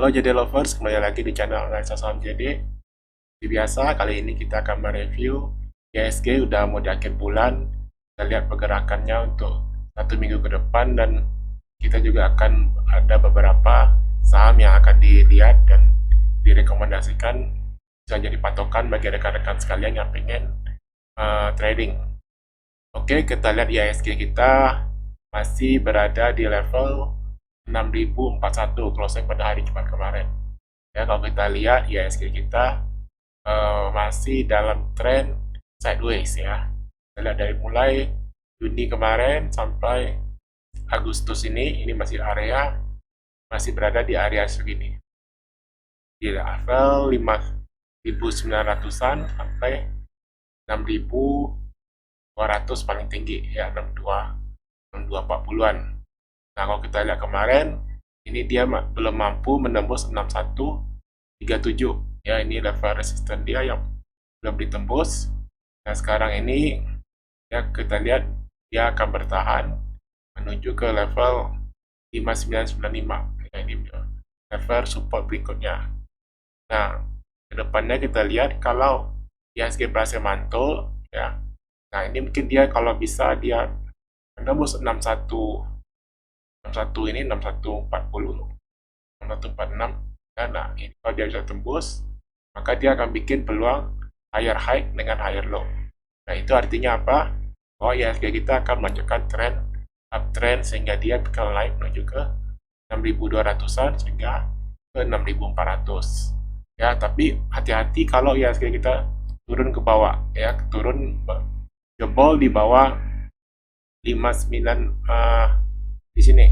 Halo JD Lovers, kembali lagi di channel Analisa Saham JD. Seperti biasa, kali ini kita akan mereview IHSG udah mau di akhir bulan. Kita lihat pergerakannya untuk 1 minggu ke depan, dan kita juga akan ada beberapa saham yang akan dilihat dan direkomendasikan bisa jadi patokan bagi rekan-rekan sekalian yang pengen trading. Oke, kita lihat IHSG kita masih berada di level 6041 closing pada hari Jumat kemarin. Ya, kalau kita lihat IHSG kita masih dalam tren sideways ya. Kita lihat dari mulai Juni kemarin sampai Agustus ini masih berada di area segini. Di level 5.900-an sampai 6.200 paling tinggi ya, 6240-an. Nah, kalau kita lihat kemarin, ini dia belum mampu menembus 6137. Ya, ini level resisten dia yang belum ditembus. Nah, sekarang ini ya kita lihat dia akan bertahan menuju ke level 5995. Ya, ini level support berikutnya. Nah, kedepannya kita lihat kalau IHSG berhasil mantul, ya. Nah, ini mungkin dia kalau bisa dia menembus 61 ini 6140, 6146. Nah, ini kalau dia bisa tembus, maka dia akan bikin peluang higher high dengan higher low. Nah, itu artinya apa? Bahwa IHSG kita akan melanjutkan tren uptrend sehingga dia bakal naik menuju ke 6200-an sehingga ke 6400. Ya, tapi hati-hati kalau IHSG kita turun ke bawah, ya, turun jebol di bawah 59 di sini.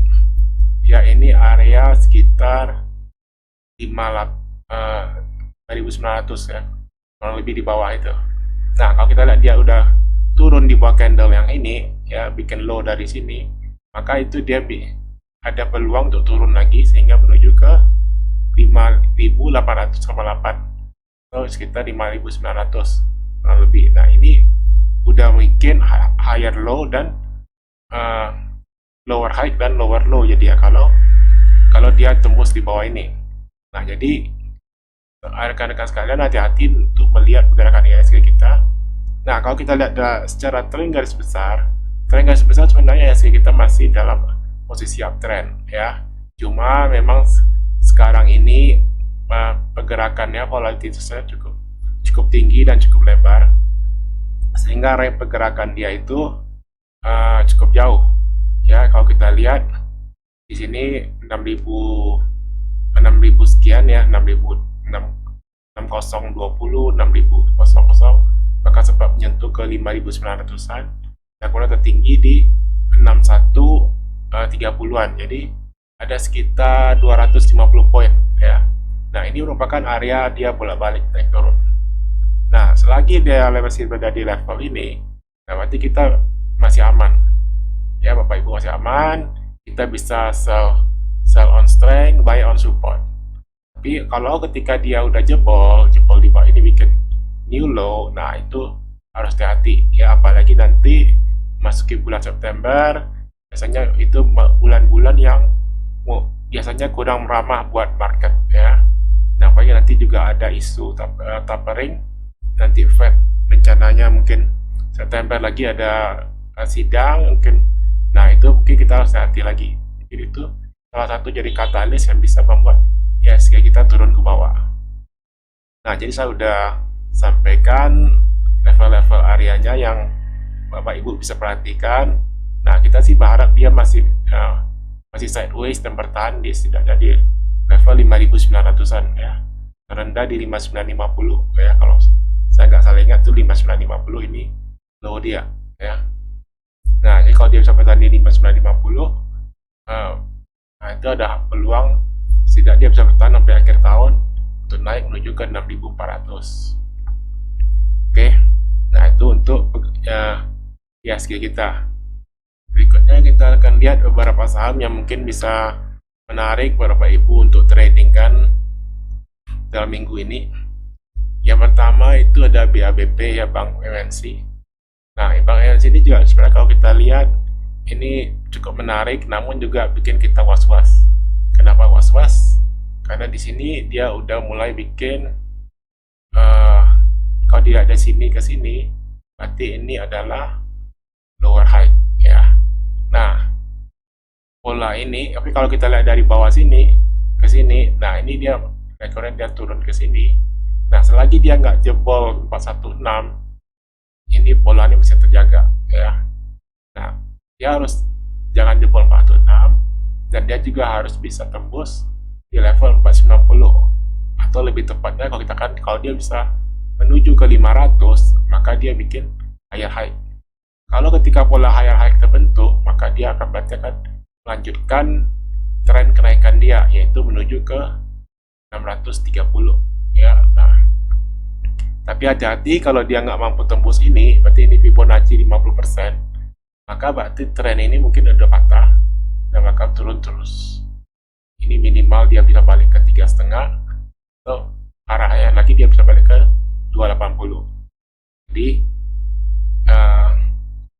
Ya, ini area sekitar 5.900 ya, kurang lebih di bawah itu. Nah, kalau kita lihat dia udah turun di bawah candle yang ini, ya, bikin low dari sini, maka itu dia ada peluang untuk turun lagi sehingga menuju ke 5.808 atau sekitar 5.900 kurang lebih. Nah, ini udah bikin higher low dan lower high dan lower low jadi ya, kalau dia tembus di bawah ini. Nah, jadi rekan-rekan sekalian hati-hati untuk melihat pergerakan IHSG kita. Nah, kalau kita lihat secara tren garis besar sebenarnya IHSG kita masih dalam posisi uptrend ya. Cuma memang sekarang ini pergerakannya volatilitasnya cukup tinggi dan cukup lebar, sehingga range pergerakan dia itu cukup jauh. Ya, kalau kita lihat di sini 6.000 sekian ya, 6020, 6000, maka sempat menyentuh ke 5.900-an dan kemudian tertinggi di 6130-an. Jadi ada sekitar 250 poin ya. Nah, ini merupakan area dia bolak-balik naik turun. Nah, selagi dia masih berada di level ini, nah berarti kita masih aman. Ya, Bapak Ibu, masih aman. Kita bisa sell on strength, buy on support. Tapi kalau ketika dia udah jebol di bawah ini bikin new low, nah itu harus hati-hati ya, apalagi nanti masuki bulan September, biasanya itu bulan-bulan yang biasanya kurang ramah buat market ya. Nah, apalagi nanti juga ada isu tapering, nanti Fed rencananya mungkin September lagi ada sidang mungkin. Nah, itu mungkin kita harus hati lagi. Jadi itu salah satu jadi katalis yang bisa membuat IHSG kita turun ke bawah. Nah, jadi saya udah sampaikan level-level areanya yang Bapak Ibu bisa perhatikan. Nah, kita sih berharap dia masih sideways dan bertahan di setidaknya di level 5.900-an ya. Terendah di 5.950 ya, kalau saya nggak salah ingat tuh 5.950 ini low dia ya. Nah, jadi kalau dia bisa bertahan di 5.950, nah itu ada peluang setidaknya dia bisa bertahan sampai akhir tahun untuk naik menuju ke 6.400. Oke, nah itu untuk IHSG kita. Berikutnya kita akan lihat beberapa saham yang mungkin bisa menarik Bapak Ibu untuk trading kan dalam minggu ini. Yang pertama itu ada BABP ya, Bank MNC. Nah, Bank MNC ini juga sebenarnya kalau kita lihat ini cukup menarik, namun juga bikin kita was-was. Kenapa was-was? Karena di sini dia udah mulai bikin kalau dia ada sini ke sini, berarti ini adalah lower high ya. Nah, pola ini, tapi kalau kita lihat dari bawah sini ke sini, nah ini dia rekornya dia turun ke sini. Nah, selagi dia nggak jebol 416, ini pola ini bisa terjaga ya. Nah, dia harus jangan jebol 416 dan dia juga harus bisa tembus di level 490 atau lebih tepatnya kalau kita kan kalau dia bisa menuju ke 500 maka dia bikin higher high. Kalau ketika pola higher high terbentuk maka dia akan berarti akan melanjutkan tren kenaikan dia yaitu menuju ke 630 ya. Nah, tapi hati-hati kalau dia nggak mampu tembus ini, berarti ini Fibonacci 50%, maka berarti tren ini mungkin udah patah dan bakal turun terus. Ini minimal dia bisa balik ke 3,5 atau arahnya lagi dia bisa balik ke 280. Jadi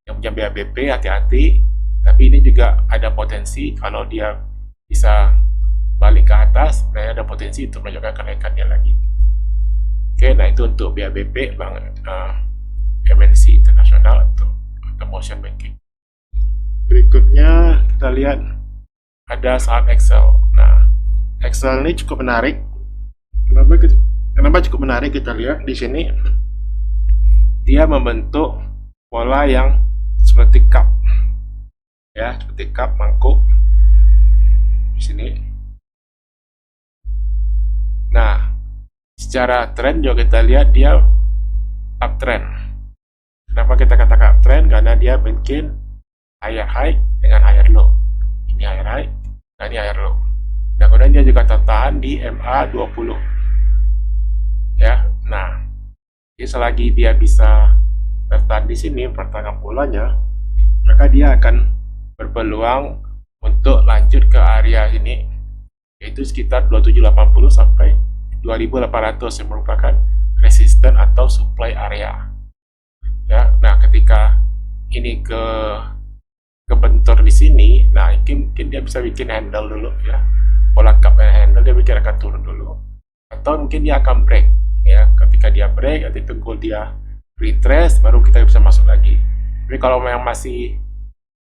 yang punya BABP hati-hati, tapi ini juga ada potensi kalau dia bisa balik ke atas, nah ada potensi untuk menunjukkan kenaikannya lagi. Oke, nah itu untuk BABP, Bank MNC Internasional atau Motion Banking. Berikutnya kita lihat ada saham Excel. Nah, Excel ini cukup menarik. Kenapa cukup menarik? Kita lihat di sini dia membentuk pola yang seperti cup, ya, seperti cup mangkuk di sini. Nah, secara tren juga kita lihat dia uptrend. Kenapa kita katakan uptrend? Karena dia bikin higher high dengan higher low. Ini higher high, dan ini higher low. Dan kemudian dia juga tertahan di MA20. Ya, nah, jadi selagi dia bisa tertahan di sini pertengahan polanya, maka dia akan berpeluang untuk lanjut ke area ini, yaitu sekitar 2780 sampai 2800 yang merupakan resisten atau supply area. Ya, nah ketika ini kebentur di sini, nah mungkin dia bisa bikin handle dulu ya, pola cup and handle dia bikin akan turun dulu, atau mungkin dia akan break ya. Ketika dia break, nanti tunggu dia retrace, baru kita bisa masuk lagi. Tapi kalau yang masih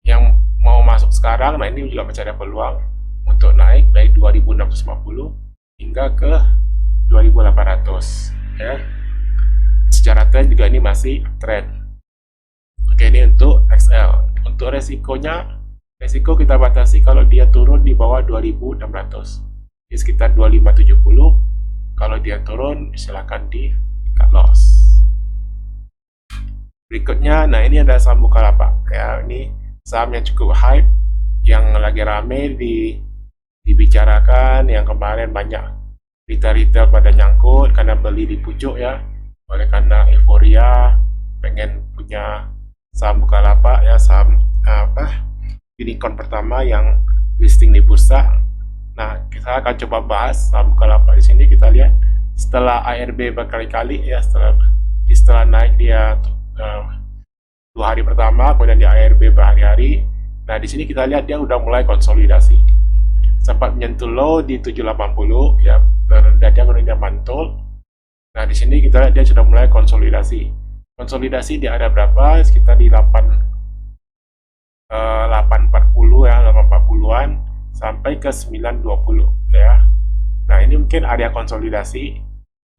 yang mau masuk sekarang, nah ini juga masih ada peluang untuk naik dari 2650 hingga ke 2800 ya. Secara tren juga ini masih tren. Oke, ini untuk XL. Untuk resiko kita batasi kalau dia turun di bawah 2600, di sekitar 2570. Kalau dia turun silakan di cut loss. Berikutnya, nah ini ada saham Bukalapak ya. Ini saham yang cukup hype, yang lagi rame dibicarakan, yang kemarin banyak retail pada nyangkut karena beli di pucuk ya, oleh karena euforia pengen punya saham Bukalapak ya, saham unicorn pertama yang listing di bursa. Nah, kita akan coba bahas saham Bukalapak di sini. Kita lihat setelah ARB berkali-kali ya, setelah naik dia 2 hari pertama, kemudian di ARB berhari-hari. Nah, di sini kita lihat dia udah mulai konsolidasi. Sempat menyentuh low di 780 ya, rendah dia kemudian mantul. Nah, di sini kita lihat dia sudah mulai konsolidasi. Konsolidasi di area berapa? Sekitar di 840 ya, 840-an sampai ke 920 ya. Nah, ini mungkin area konsolidasi.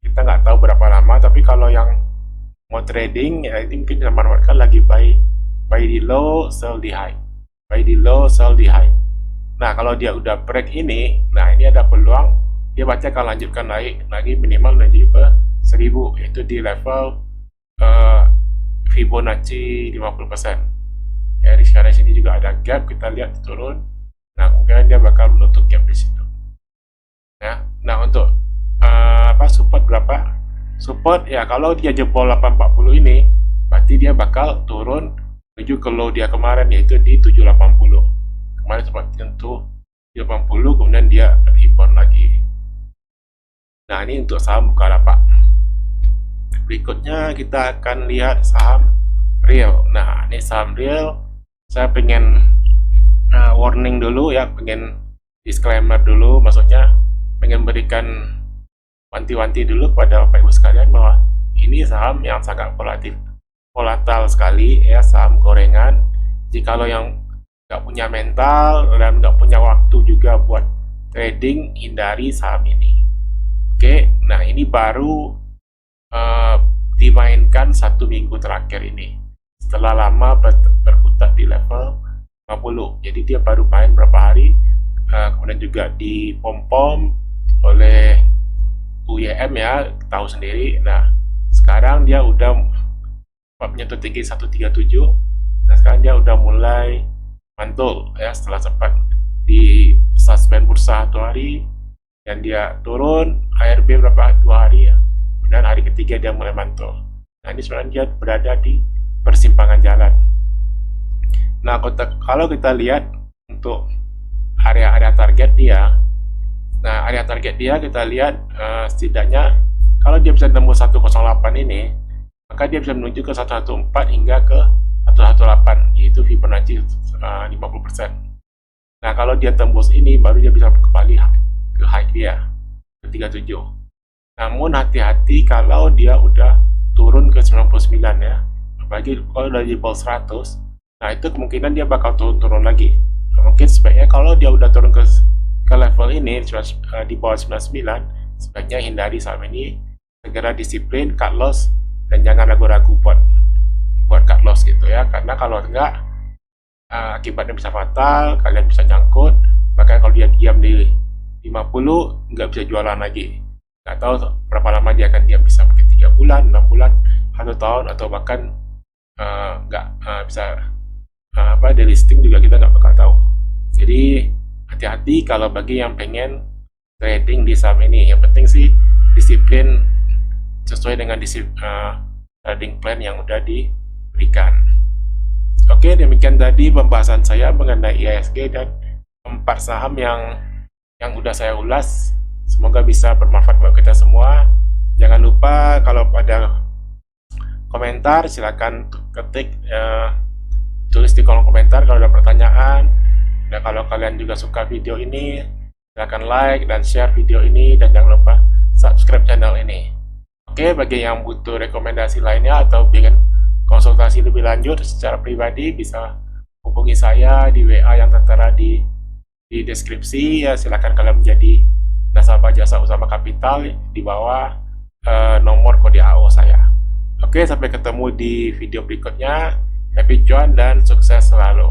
Kita nggak tahu berapa lama, tapi kalau yang mau trading ya ini mungkin menawarkan lagi buy di low, sell di high. Buy di low, sell di high. Nah, kalau dia udah break ini, nah ini ada peluang dia baca akan lanjutkan naik lagi minimal menuju ke 1000, yaitu di level Fibonacci 50%. Ya, di sekarang sini juga ada gap, kita lihat turun. Nah, mungkin dia bakal menutup gap di situ. Ya, nah untuk support berapa? Support ya kalau dia jebol 840 ini, berarti dia bakal turun menuju ke low dia kemarin, yaitu di 780. Kemarin sempat tentu 80, kemudian dia rebound lagi. Nah, ini untuk saham Bukalapak. Berikutnya kita akan lihat saham real. Nah, ini saham real. Saya pengen warning dulu ya, pengen disclaimer dulu, maksudnya pengen berikan wanti-wanti dulu pada Bapak Ibu sekalian bahwa ini saham yang sangat volatil sekali ya, saham gorengan. Jikalau yang nggak punya mental dan nggak punya waktu juga buat trading, hindari saham ini. Oke, nah ini baru dimainkan 1 minggu terakhir ini setelah lama berkutat di level 50. Jadi dia baru main berapa hari, kemudian juga dipom-pom oleh UYM ya, tahu sendiri. Nah sekarang dia udah menyentuh tinggi 137. Nah sekarang dia udah mulai mantul ya, setelah sempat di suspend bursa 1 hari dan dia turun ARB berapa 2 hari ya, dan hari ketiga dia mulai mantul. Nah ini sebenarnya dia berada di persimpangan jalan. Nah kalau kita lihat untuk area-area target dia, nah area target dia kita lihat setidaknya kalau dia bisa tembus 108 ini, maka dia bisa menuju ke 114 hingga ke 118, yaitu Fibonacci 50%. Nah kalau dia tembus ini baru dia bisa kembali ke high dia ke 37. Namun hati-hati kalau dia udah turun ke 99 ya, apalagi kalau udah di bawah 100. Nah itu kemungkinan dia bakal turun lagi. Nah, mungkin sebaiknya kalau dia udah turun ke level ini di bawah 99, sebaiknya hindari saham ini, segera disiplin cut loss dan jangan ragu-ragu buat cut loss gitu ya, karena kalau enggak akibatnya bisa fatal, kalian bisa nyangkut. Bahkan kalau dia diam di 50 nggak bisa jualan lagi, nggak tahu berapa lama dia akan diam, bisa mungkin 3 bulan, 6 bulan, 1 tahun, atau bahkan nggak bisa delisting juga, kita nggak bakal tahu. Jadi hati-hati kalau bagi yang pengen trading di saham ini. Yang penting sih disiplin sesuai dengan trading plan yang udah diberikan. Oke, demikian tadi pembahasan saya mengenai IHSG dan 4 saham yang udah saya ulas. Semoga bisa bermanfaat buat kita semua. Jangan lupa kalau pada komentar silakan ketik, tulis di kolom komentar kalau ada pertanyaan. Dan kalau kalian juga suka video ini, silakan like dan share video ini, dan jangan lupa subscribe channel ini. Oke, bagi yang butuh rekomendasi lainnya atau ingin konsultasi lebih lanjut secara pribadi, bisa hubungi saya di WA yang tertera di deskripsi ya. Silakan kalian menjadi nasabah Jasa Utama Kapital di bawah nomor kode AO saya. Oke, sampai ketemu di video berikutnya. Happy cuan dan sukses selalu.